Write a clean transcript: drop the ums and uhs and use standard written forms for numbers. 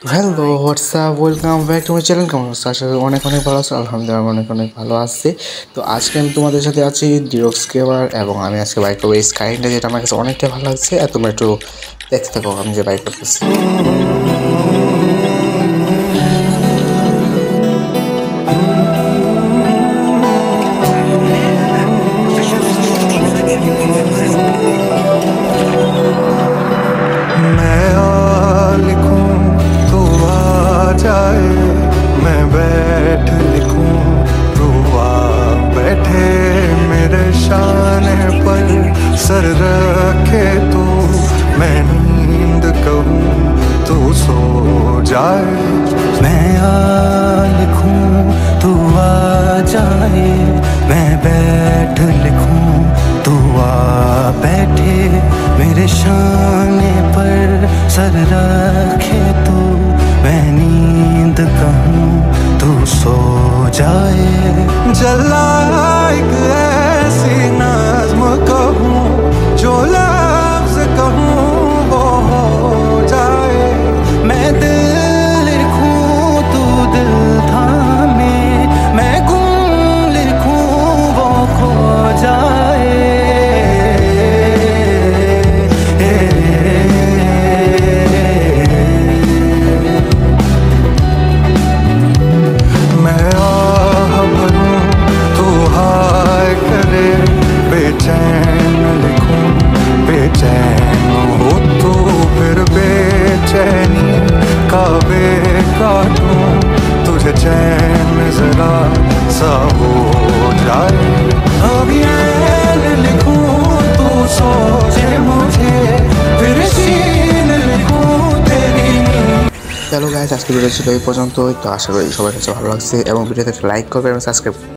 Hello WhatsApp welcome back to my channel. কেমন আছো? আশা করি অনেক অনেক ভালো আছো। আলহামদুলিল্লাহ আমি অনেক অনেক ভালো আছি। তো আজকে আমি তোমাদের সাথে আছি ডিরক্স গেমার এবং আমি আজকে বাইক করবো এই স্কাইটা, যেটা আমার কাছে অনেকটাই ভালো লাগছে। আর তোমরা একটু দেখতে থাকো আমি যে বাইক করতেছি। मैं बैठ लिखूं तू आ बैठे मेरे शाने पर सर रखे तू मैं नींद कहूं तू सो जाए। मैं आ लिखूं तू आ जाए, मैं बैठ लिखूं तू आ बैठे मेरे शाने पर सर रखे तू मैं नींद कहूं तू सो जाए। जला एक ऐसी नज़्म कहूं जो लफ्ज़ कहूं वो हो जाए। मैं दिल लिखूं तू दिल थामे, मैं गुम लिखूं वो खो जाए। बेचैन लिखूं बेचैन हो तो फिर बेचैनी का काटूं तुझे चैन जरा सा हो जाए। अभी ऐन लिखूं तू सोचे मुझे फिर सीन लिखूं तेरी। চলো গাইস, আজকে ভিডিও ছিল এই পর্যন্তই। তো আশা করি সবার কাছে ভালো লাগছে এবং ভিডিওতে লাইক করবে এবং সাবস্ক্রাইব